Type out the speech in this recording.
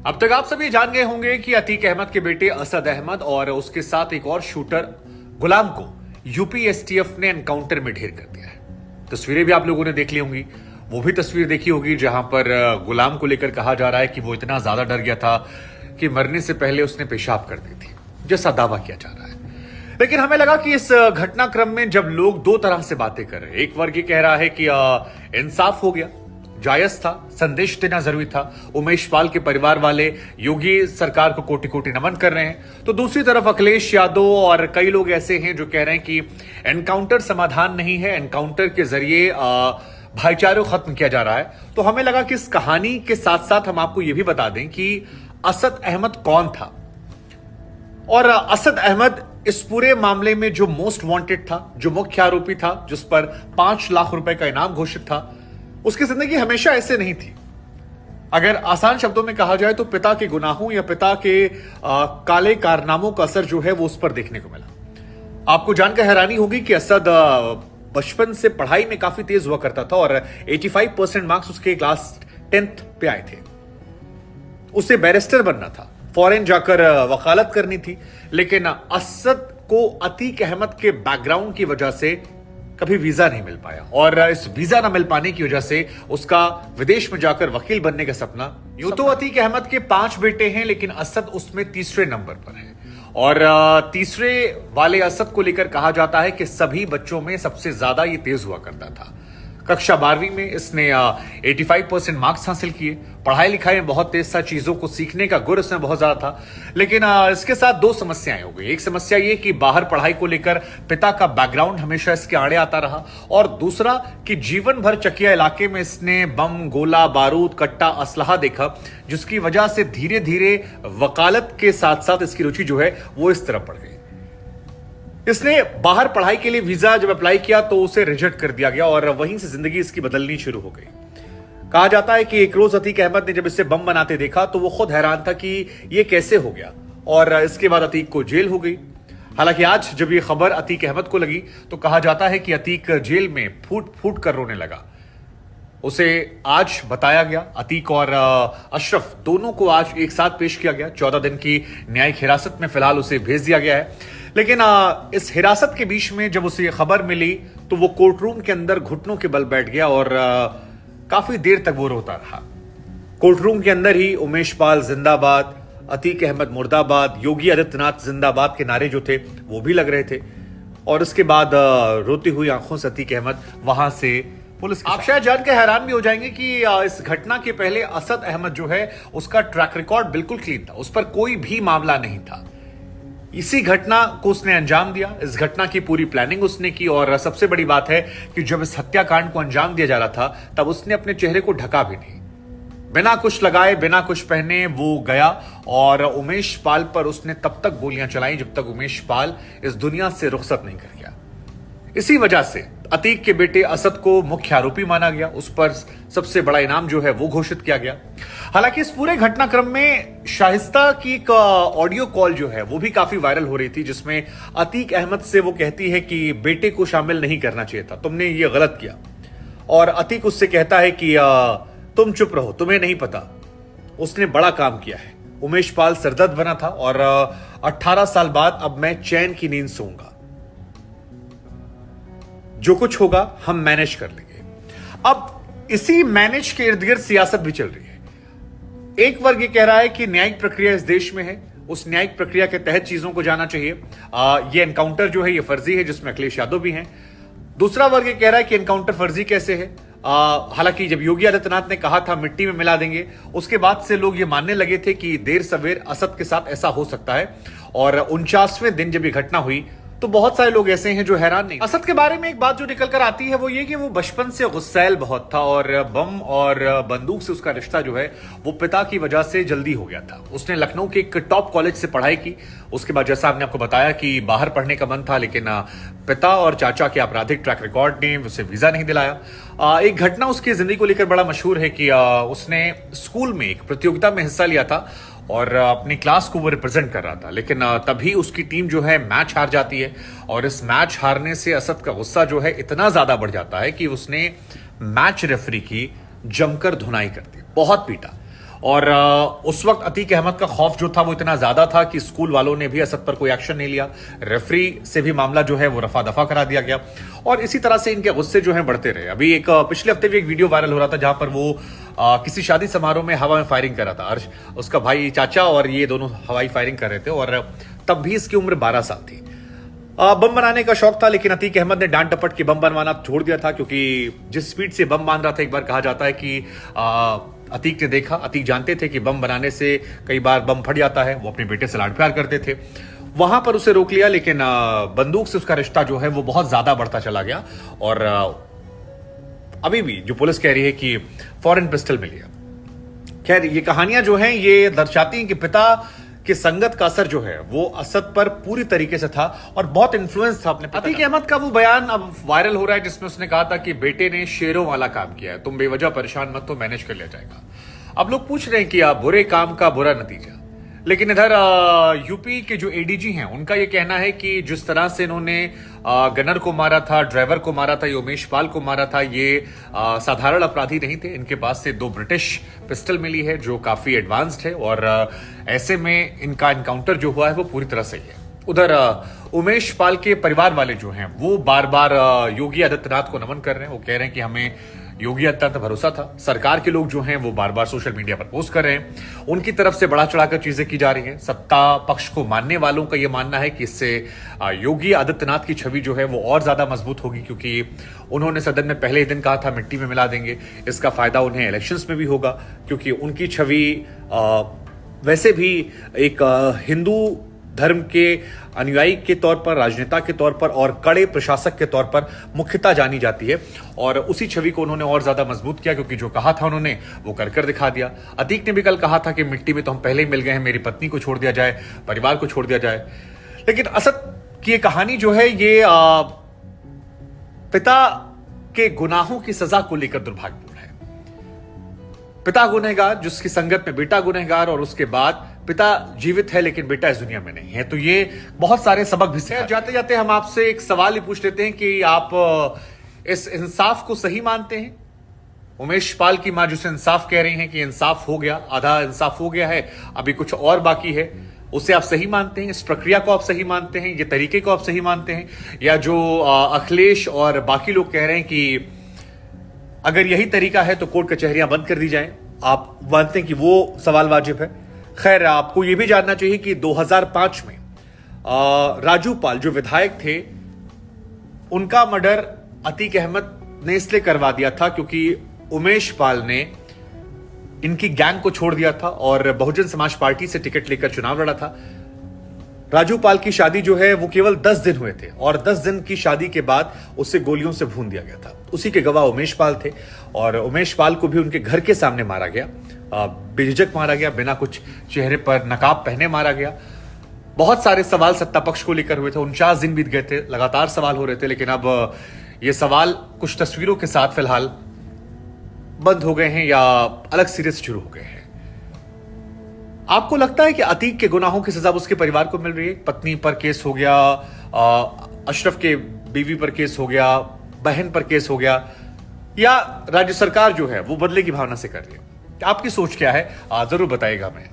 अब तक आप सभी जान गए होंगे कि अतीक अहमद के बेटे असद अहमद और उसके साथ एक और शूटर गुलाम को यूपी एसटीएफ ने एनकाउंटर में ढेर कर दिया है। तस्वीरें भी आप लोगों ने देख ली होंगी। वो भी तस्वीर देखी होगी जहां पर गुलाम को लेकर कहा जा रहा है कि वो इतना ज्यादा डर गया था कि मरने से पहले उसने पेशाब कर दी थी, जैसा दावा किया जा रहा है। लेकिन हमें लगा कि इस घटनाक्रम में जब लोग दो तरह से बातें कर रहे हैं, एक वर्ग ये कह रहा है कि इंसाफ हो गया, जायज था, संदेश देना जरूरी था, उमेश पाल के परिवार वाले योगी सरकार को कोटि कोटि नमन कर रहे हैं, तो दूसरी तरफ अखिलेश यादव और कई लोग ऐसे हैं जो कह रहे हैं कि एनकाउंटर समाधान नहीं है, एनकाउंटर के जरिए भाईचारे को खत्म किया जा रहा है। तो हमें लगा कि इस कहानी के साथ साथ हम आपको यह भी बता दें कि असद अहमद कौन था और असद अहमद इस पूरे मामले में जो मोस्ट वांटेड था, जो मुख्य आरोपी था, जिस पर 5 लाख रुपए का इनाम घोषित था, उसकी जिंदगी हमेशा ऐसे नहीं थी। अगर आसान शब्दों में कहा जाए तो पिता के गुनाहों या पिता के काले कारनामों का असर जो है वो उस पर देखने को मिला। आपको जानकर हैरानी होगी कि असद बचपन से पढ़ाई में काफी तेज हुआ करता था और 85% मार्क्स उसके क्लास 10th पे आए थे। उसे बैरिस्टर बनना था, फॉरेन जाकर वकालत करनी थी, लेकिन असद को अतीक अहमद के बैकग्राउंड की वजह से कभी वीजा नहीं मिल पाया और इस वीजा न मिल पाने की वजह से उसका विदेश में जाकर वकील बनने का सपना। यूं तो अतीक अहमद के 5 बेटे हैं, लेकिन असद उसमें तीसरे नंबर पर है और तीसरे वाले असद को लेकर कहा जाता है कि सभी बच्चों में सबसे ज्यादा ये तेज हुआ करता था। कक्षा 12वीं में इसने 85% मार्क्स हासिल किए। पढ़ाई लिखाई में बहुत तेज था, चीजों को सीखने का गुर इसमें बहुत ज्यादा था। लेकिन इसके साथ 2 समस्याएं हो गई। एक समस्या ये कि बाहर पढ़ाई को लेकर पिता का बैकग्राउंड हमेशा इसके आड़े आता रहा और दूसरा कि जीवन भर चकिया इलाके में इसने बम, गोला, बारूद, कट्टा, असलहा देखा, जिसकी वजह से धीरे धीरे वकालत के साथ साथ इसकी रुचि जो है वो इस तरफ बढ़ गई। इसने बाहर पढ़ाई के लिए वीजा जब अप्लाई किया तो उसे रिजेक्ट कर दिया गया और वहीं से जिंदगी इसकी बदलनी शुरू हो गई। कहा जाता है कि एक रोज अतीक अहमद ने जब इसे बम बनाते देखा तो वो खुद हैरान था कि ये कैसे हो गया और इसके बाद अतीक को जेल हो गई। हालांकि आज जब ये खबर अतीक अहमद को लगी तो कहा जाता है कि अतीक जेल में फूट फूट कर रोने लगा। उसे आज बताया गया, अतीक और अशरफ दोनों को आज एक साथ पेश किया गया। 14 दिन की न्यायिक हिरासत में फिलहाल उसे भेज दिया गया है। लेकिन इस हिरासत के बीच में जब उसे खबर मिली तो वो कोर्ट रूम के अंदर घुटनों के बल बैठ गया और काफी देर तक वो रोता रहा। कोर्ट रूम के अंदर ही उमेश पाल जिंदाबाद, अतीक अहमद मुर्दाबाद, योगी आदित्यनाथ जिंदाबाद के नारे जो थे वो भी लग रहे थे और उसके बाद रोती हुई आंखों से अतीक अहमद वहां से पुलिस। आप शायद जानकर हैरान भी हो जाएंगे कि इस घटना के पहले असद अहमद जो है उसका ट्रैक रिकॉर्ड बिल्कुल क्लीन था, उस पर कोई भी मामला नहीं था। इसी घटना को उसने अंजाम दिया, इस घटना की पूरी प्लानिंग उसने की और सबसे बड़ी बात है कि जब इस हत्याकांड को अंजाम दिया जा रहा था तब उसने अपने चेहरे को ढका भी नहीं। बिना कुछ लगाए, बिना कुछ पहने वो गया और उमेश पाल पर उसने तब तक गोलियां चलाई जब तक उमेश पाल इस दुनिया से रुखसत नहीं कर गया। इसी वजह से अतीक के बेटे असद को मुख्य आरोपी माना गया, उस पर सबसे बड़ा इनाम जो है वो घोषित किया गया। हालांकि इस पूरे घटनाक्रम में शाइस्ता की एक ऑडियो कॉल जो है वो भी काफी वायरल हो रही थी, जिसमें अतीक अहमद से वो कहती है कि बेटे को शामिल नहीं करना चाहिए था, तुमने ये गलत किया। और अतीक उससे कहता है कि तुम चुप रहो, तुम्हें नहीं पता, उसने बड़ा काम किया है। उमेश पाल सरदर्द बना था और 18 साल बाद अब मैं चैन की नींद सोऊंगा, जो कुछ होगा हम मैनेज कर लेंगे। अब इसी मैनेज के इर्द गिर्द सियासत भी चल रही है। एक वर्ग ये कह रहा है कि न्यायिक प्रक्रिया इस देश में है, उस न्यायिक प्रक्रिया के तहत चीजों को जाना चाहिए। ये एनकाउंटर जो है ये फर्जी है, जिसमें अखिलेश यादव भी हैं। दूसरा वर्ग ये कह रहा है कि एनकाउंटर फर्जी कैसे है। हालांकि जब योगी आदित्यनाथ ने कहा था मिट्टी में मिला देंगे, उसके बाद से लोग ये मानने लगे थे कि देर सवेर असद के साथ ऐसा हो सकता है और 49वें दिन जब ये घटना हुई तो बहुत सारे लोग ऐसे हैं जो हैरान नहीं। असद के बारे में एक बात जो निकल कर आती है वो ये कि वो बचपन से गुस्सैल बहुत था और बम और बंदूक से उसका रिश्ता जो है वो पिता की वजह से जल्दी हो गया था। उसने लखनऊ के एक टॉप कॉलेज से पढ़ाई की, उसके बाद जैसा आपने आपको बताया कि बाहर पढ़ने का मन था, लेकिन पिता और चाचा के आपराधिक ट्रैक रिकॉर्ड ने उसे वीजा नहीं दिलाया। एक घटना उसकी जिंदगी को लेकर बड़ा मशहूर है कि उसने स्कूल में एक प्रतियोगिता में हिस्सा लिया था और अपनी क्लास को वो रिप्रेजेंट कर रहा था, लेकिन तभी उसकी टीम जो है मैच हार जाती है और इस मैच हारने से असद का गुस्सा जो है इतना ज्यादा बढ़ जाता है कि उसने मैच रेफरी की जमकर धुनाई कर दी, बहुत पीटा और उस वक्त अतीक अहमद का खौफ जो था वो इतना ज्यादा था कि स्कूल वालों ने भी असद पर कोई एक्शन नहीं लिया। रेफरी से भी मामला जो है वो रफा दफा करा दिया गया और इसी तरह से इनके गुस्से जो है बढ़ते रहे। अभी एक पिछले हफ्ते भी एक वीडियो वायरल हो रहा था जहां पर वो किसी शादी समारोह में हवा में फायरिंग कर रहा था। अर्श, उसका भाई, चाचा और ये दोनों हवाई फायरिंग कर रहे थे और तब भी इसकी उम्र 12 साल थी। बम बनाने का शौक था, लेकिन अतीक अहमद ने डांट डपट के बम बनवाना छोड़ दिया था, क्योंकि जिस स्पीड से बम बांध रहा था, एक बार कहा जाता है कि अतीक ने देखा, अतीक जानते थे कि बम बनाने से कई बार बम फट जाता है। वो अपने बेटे से लाड प्यार करते थे, वहां पर उसे रोक लिया, लेकिन बंदूक से उसका रिश्ता जो है वो बहुत ज्यादा बढ़ता चला गया और अभी भी जो पुलिस कह रही है कि फॉरेन पिस्टल मिली है। खैर, ये कहानियां जो हैं ये दर्शाती हैं कि पिता कि संगत का असर जो है वो असद पर पूरी तरीके से था और बहुत इन्फ्लुएंस था अपने। अतीक अहमद का वो बयान अब वायरल हो रहा है जिसमें उसने कहा था कि बेटे ने शेरों वाला काम किया है, तुम बेवजह परेशान मत, तो मैनेज कर लिया जाएगा। अब लोग पूछ रहे हैं कि बुरे काम का बुरा नतीजा, लेकिन इधर यूपी के जो एडीजी हैं उनका ये कहना है कि जिस तरह से इन्होंने गनर को मारा था, ड्राइवर को मारा था, उमेश पाल को मारा था, ये साधारण अपराधी नहीं थे। इनके पास से 2 ब्रिटिश पिस्टल मिली है जो काफी एडवांस्ड है और ऐसे में इनका एनकाउंटर जो हुआ है वो पूरी तरह सही है। उधर उमेश पाल के परिवार वाले जो हैं वो बार बार योगी आदित्यनाथ को नमन कर रहे हैं। वो कह रहे हैं कि हमें योगी आदित्यनाथ पर भरोसा था। सरकार के लोग जो हैं वो बार बार सोशल मीडिया पर पोस्ट कर रहे हैं, उनकी तरफ से बढ़ा चढ़ाकर चीजें की जा रही हैं। सत्ता पक्ष को मानने वालों का यह मानना है कि इससे योगी आदित्यनाथ की छवि जो है वो और ज्यादा मजबूत होगी, क्योंकि उन्होंने सदन में पहले ही दिन कहा था मिट्टी में मिला देंगे। इसका फायदा उन्हें इलेक्शंस में भी होगा, क्योंकि उनकी छवि वैसे भी एक हिंदू धर्म के अनुयायी के तौर पर, राजनेता के तौर पर और कड़े प्रशासक के तौर पर मुख्यतः जानी जाती है और उसी छवि को उन्होंने और ज्यादा मजबूत किया, क्योंकि जो कहा था उन्होंने वो कर दिखा दिया। अतीक ने भी कल कहा था कि मिट्टी में तो हम पहले ही मिल गए हैं, मेरी पत्नी को छोड़ दिया जाए, परिवार को छोड़ दिया जाए। लेकिन असद की ये कहानी जो है ये पिता के गुनाहों की सजा को लेकर दुर्भाग्यपूर्ण है। पिता गुनहगार, जिसकी संगत में बेटा गुनहगार, और उसके बाद पिता जीवित है लेकिन बेटा इस दुनिया में नहीं है। तो ये बहुत सारे सबक भी सिखाते हैं। जाते जाते हम आपसे एक सवाल ही पूछ लेते हैं कि आप इस इंसाफ को सही मानते हैं? उमेश पाल की मां जिसे इंसाफ कह रही हैं कि इंसाफ हो गया, आधा इंसाफ हो गया है, अभी कुछ और बाकी है, उसे आप सही मानते हैं? इस प्रक्रिया को आप सही मानते हैं? ये तरीके को आप सही मानते हैं? या जो अखिलेश और बाकी लोग कह रहे हैं कि अगर यही तरीका है तो कोर्ट कचहरियां बंद कर दी जाएं, आप मानते हैं कि वो सवाल वाजिब है? खैर, आपको यह भी जानना चाहिए कि 2005 में राजू पाल जो विधायक थे, उनका मर्डर अतीक अहमद ने इसलिए करवा दिया था क्योंकि उमेश पाल ने इनकी गैंग को छोड़ दिया था और बहुजन समाज पार्टी से टिकट लेकर चुनाव लड़ा था। राजू पाल की शादी जो है वो केवल 10 दिन हुए थे और 10 दिन की शादी के बाद उसे गोलियों से भून दिया गया था। उसी के गवाह उमेश पाल थे और उमेश पाल को भी उनके घर के सामने मारा गया, बेझिझक मारा गया, बिना कुछ चेहरे पर नकाब पहने मारा गया। बहुत सारे सवाल सत्ता पक्ष को लेकर हुए थे, 49 दिन बीत गए थे, लगातार सवाल हो रहे थे, लेकिन अब ये सवाल कुछ तस्वीरों के साथ फिलहाल बंद हो गए हैं या अलग सिरे से शुरू हो गए हैं। आपको लगता है कि अतीक के गुनाहों की सजा उसके परिवार को मिल रही है? पत्नी पर केस हो गया, अशरफ के बीवी पर केस हो गया, बहन पर केस हो गया, या राज्य सरकार जो है वो बदले की भावना से कर रही है? आपकी सोच क्या है जरूर बताइएगा हमें।